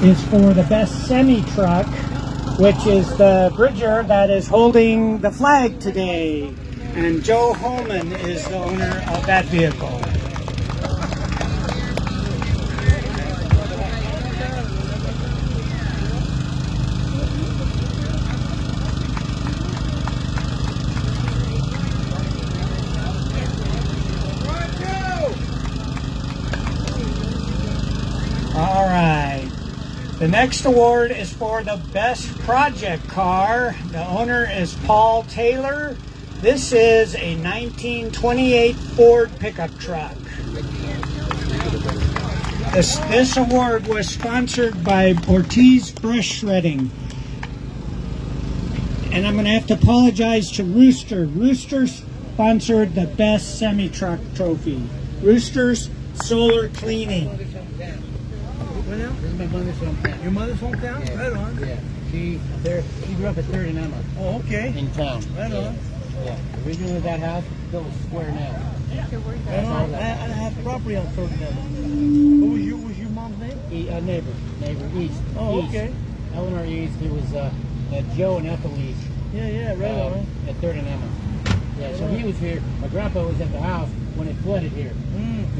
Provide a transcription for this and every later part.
is for the best semi-truck, which is the Bridger that is holding the flag today. And Joe Holman is the owner of that vehicle. All right. The next award is for the best project car. The owner is Paul Taylor. This is a 1928 Ford pickup truck. This award was sponsored by Ortiz Brush Shredding. And I'm going to have to apologize to Rooster. Rooster sponsored the best semi-truck trophy. Rooster's Solar Cleaning. This is my mother's hometown. Your mother's hometown? Yeah. Right on. Yeah. She grew up at 3rd and Emma. Oh, okay. In town. Right on. Yeah. Originally that house was built square now. Right on. I have property on 3rd and Emma. What was your mom's name? Neighbor East. Oh, East. Okay. Eleanor East. It was Joe and Ethel East. Yeah, right on. At 3rd and Emma. Yeah, so he was here. My grandpa was at the house when it flooded here.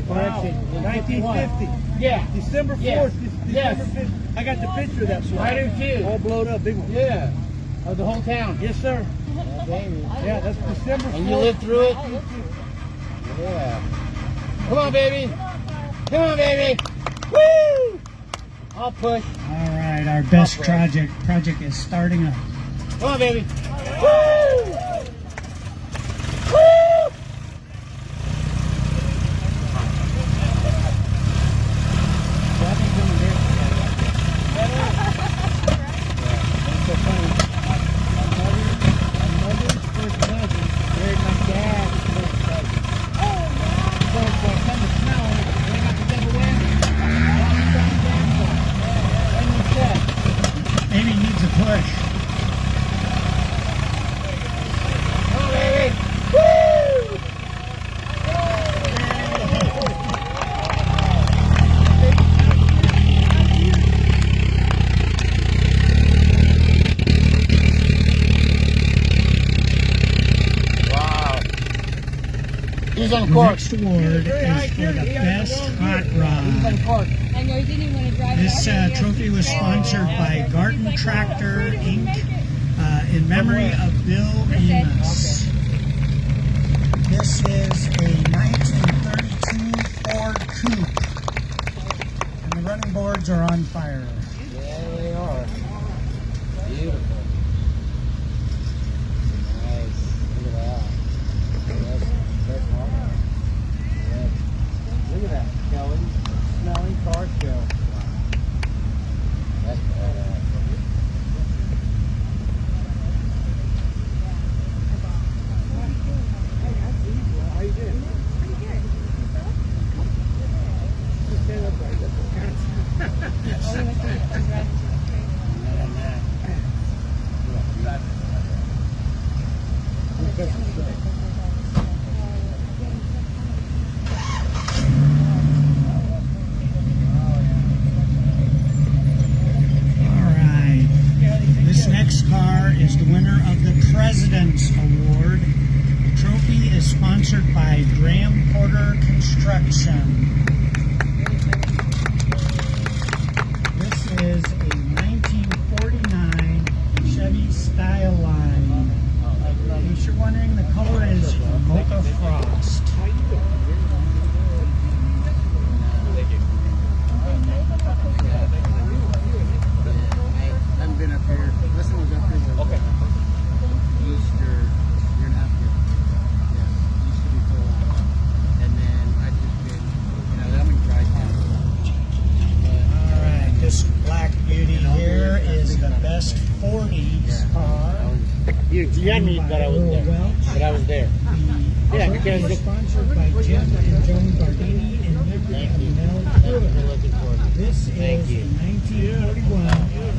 Wow. 1950. Yeah. December 4th. Yes. December 5th. I got the picture of that flood. I do too. All blowed up, big one. Yeah. Of the whole town. Yes, sir. Yeah, baby. Yeah, that's December 4th. And you lived through it? Yeah. Come on, baby. Come on, baby. Woo! I'll push. All right, our best project is starting up. Come on, baby. Woo! Woo! The next award is for the best hot rod. This trophy was sponsored by Garden Tractor, Inc. In memory of Bill Amos. This is a 1932 Ford Coupe. And the running boards are on fire. Yeah, they are. Beautiful. Look at that, Kelly. Snelling car show. That's badass. How you doing? Pretty good. Just stand up right Next car is the winner of the President's Award. The trophy is sponsored by Graham Porter Construction. This is a 1949 Chevy Skyline. In case you're wondering, the color is Mocha Frost. I've been up here. Listen was up here. Okay. Easter, year and a half ago. Yeah, used to be full out. And then I've just been, I'm in dry town. All right, this black beauty here is the best 40s car. You had me, but I was there. But I was there. Yeah, because it's sponsored by Jim and Joan Gardini and Mel. This is a 1941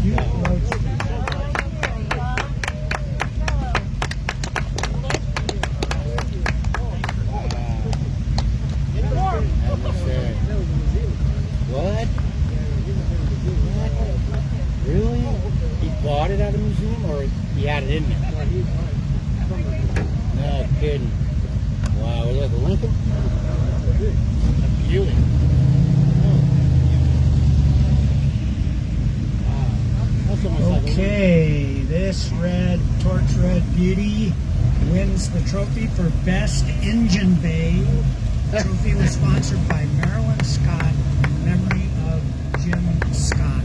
Buick Roadster. What? bought it at a museum, or he had it in there? No kidding. Wow, is that the Lincoln? A Buick. Wow. That's almost like a Lincoln. Okay, this red, torch red beauty wins the trophy for Best Engine Bay. The trophy was sponsored by Marilyn Scott in memory of Jim Scott.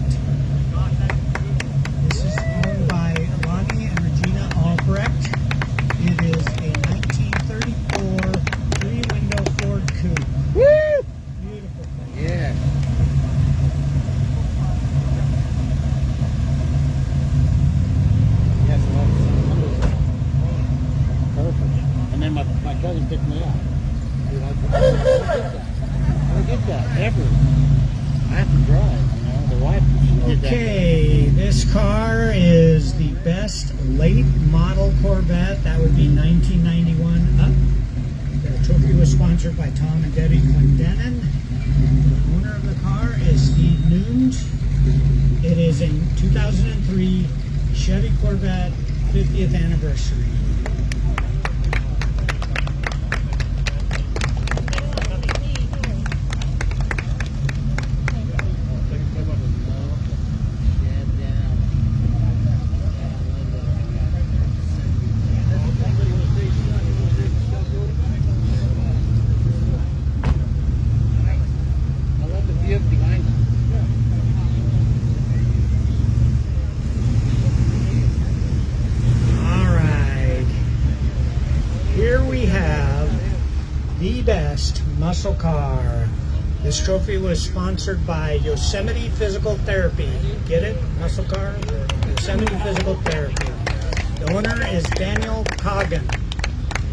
This is owned by Lonnie and Regina Albrecht. It is a 1934 three-window Ford Coupe. Woo! Beautiful thing. Yeah. Yes, perfect. And then my cousin picked me up. Dude, I get that ever. I have to drive, you know. The wife, she did that. Okay, this car is the best late model Corvette. That would be 1991 up. The trophy was sponsored by Tom and Debbie Clendenin. The owner of the car is Steve Nunes. It is a 2003 Chevy Corvette 50th anniversary. The best muscle car. This trophy was sponsored by Yosemite Physical Therapy. Get it? Muscle car? Yosemite Physical Therapy. The owner is Daniel Coggin.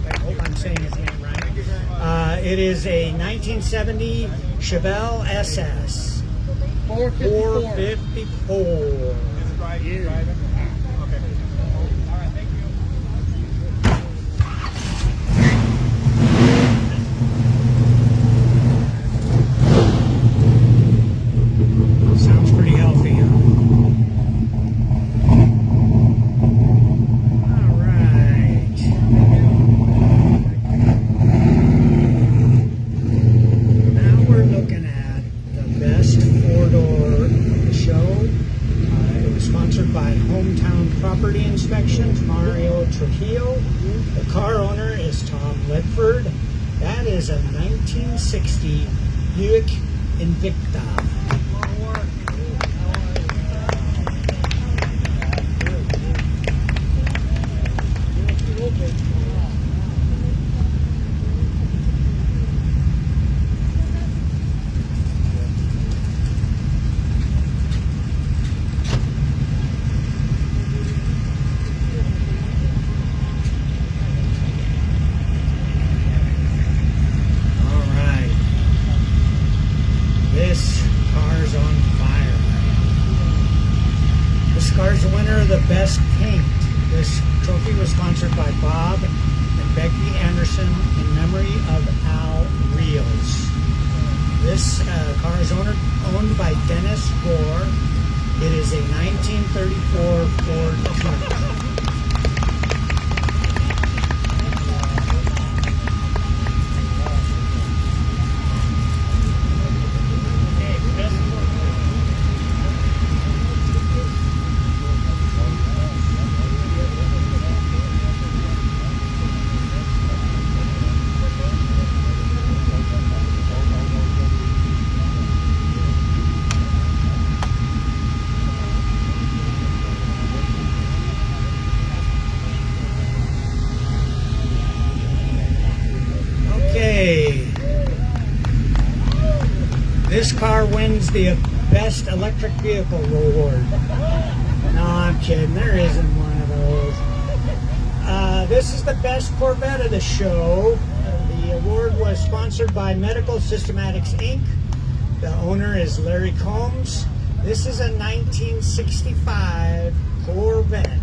I hope I'm saying his name right. It is a 1970 Chevelle SS. 454. Sounds pretty healthy, huh? All right. Now we're looking at the best four-door in the show. It was sponsored by Hometown Property Inspections, Mario Trujillo. The car owner is Tom Ledford. That is a 1960 Buick Invicta. This car's on fire. This car's the winner of the best paint. This trophy was sponsored by Bob and Becky Anderson in memory of Al Reels. This car is owned by Dennis Gore. It is a 1934 Ford Coupe. This car wins the Best Electric Vehicle Award. No, I'm kidding. There isn't one of those. This is the best Corvette of the show. The award was sponsored by Medical Systematics, Inc. The owner is Larry Combs. This is a 1965 Corvette.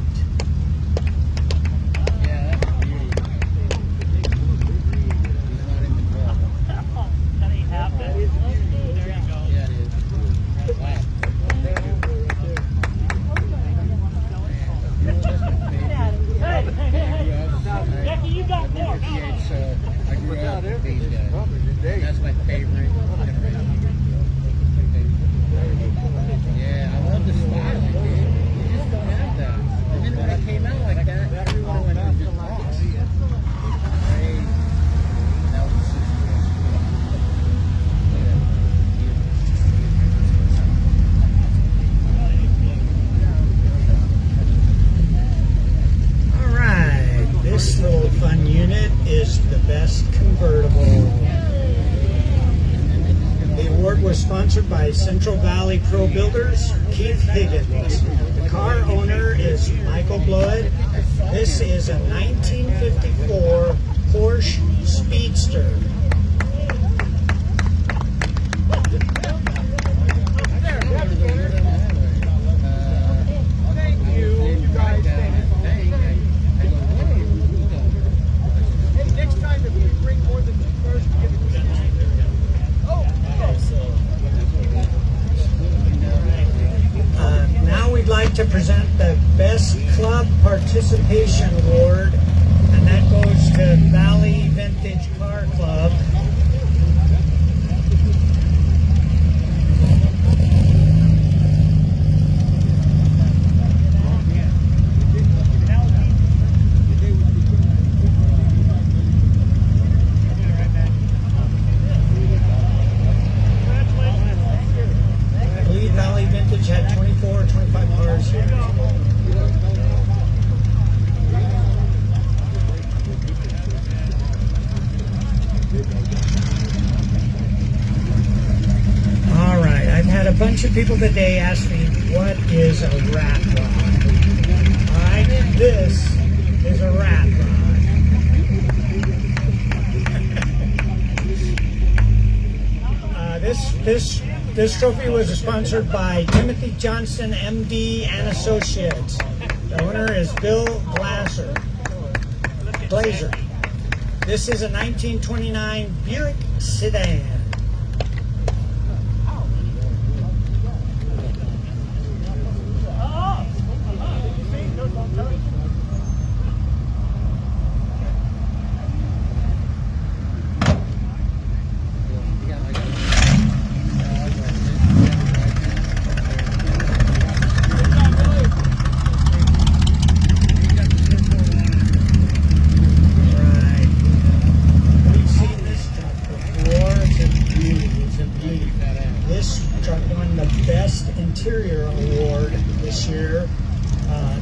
Valley Pro Builders, Keith Higgins. The car owner is Michael Blood. This is a 1954 Porsche Speedster. To present the Best Club Participation Award, and that goes to Valley Vintage Car Club. I believe Valley Vintage had 24 or 25 cars here. All right, I've had a bunch of people today ask me, what is a rat rod? All right, this is a rat rod. This trophy was sponsored by Timothy Johnson, MD and Associates. The owner is Bill Glazer. This is a 1929 Buick sedan. Interior Award this year.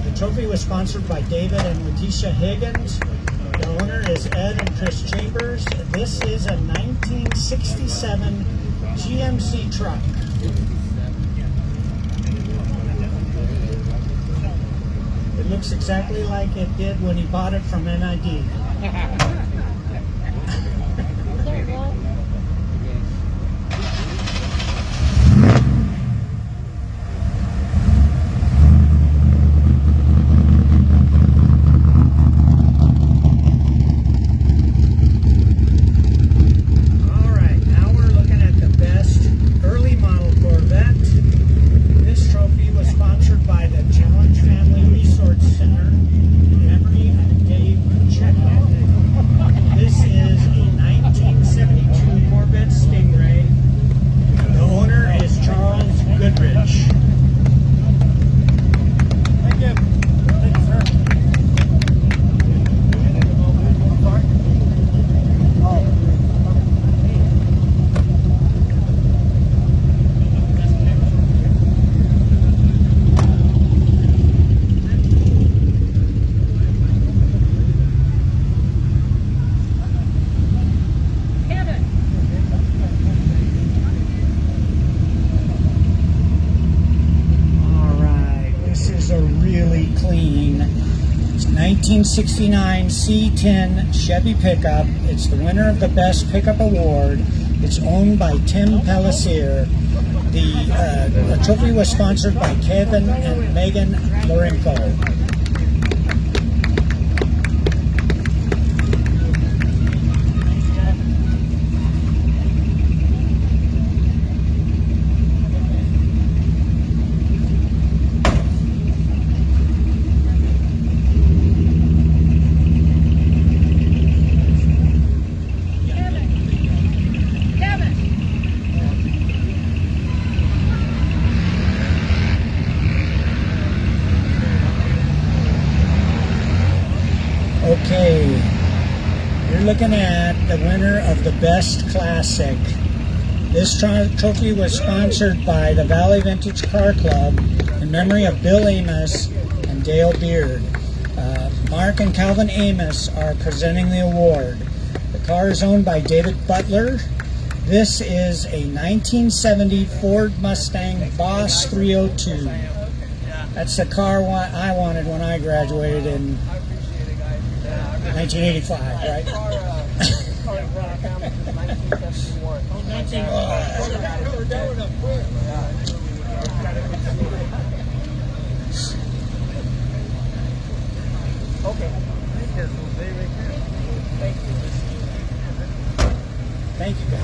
The trophy was sponsored by David and Letitia Higgins. The owner is Ed and Chris Chambers. This is a 1967 GMC truck. It looks exactly like it did when he bought it from NID. Clean 1969 C10 Chevy pickup. It's the winner of the Best Pickup Award. It's owned by Tim Pellissier. The trophy was sponsored by Kevin and Megan Lorenko. Okay, you're looking at the winner of the Best Classic. This trophy was sponsored by the Valley Vintage Car Club in memory of Bill Amos and Dale Beard. Mark and Calvin Amos are presenting the award. The car is owned by David Butler. This is a 1970 Ford Mustang Boss 302. That's the car I wanted when I graduated in 1985, right? Okay. Thank you, guys.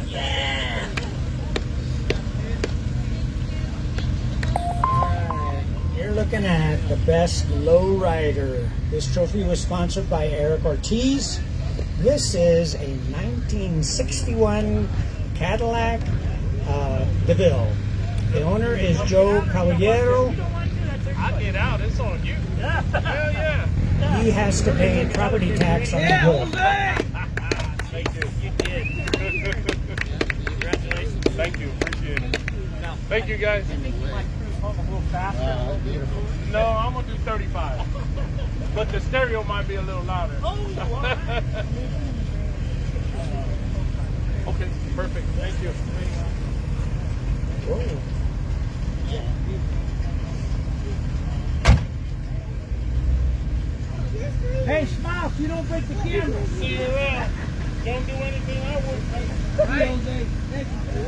Yeah. You're looking at the best lowrider. This trophy was sponsored by Eric Ortiz. This is a 1961 Cadillac DeVille. The owner is Joe Caballero. I get out. It's on you. Hell yeah. He has to pay property tax on the book. Thank you. You did. Congratulations. Thank you. Appreciate it. Thank you, guys. I think you might cruise home a little faster. Beautiful. No, I'm going to do 35. But the stereo might be a little louder. Okay, perfect. Thank you. Whoa. Hey, smile so you don't break the camera. See you around. Don't do anything I wouldn't. Bye, Jose. Thank you.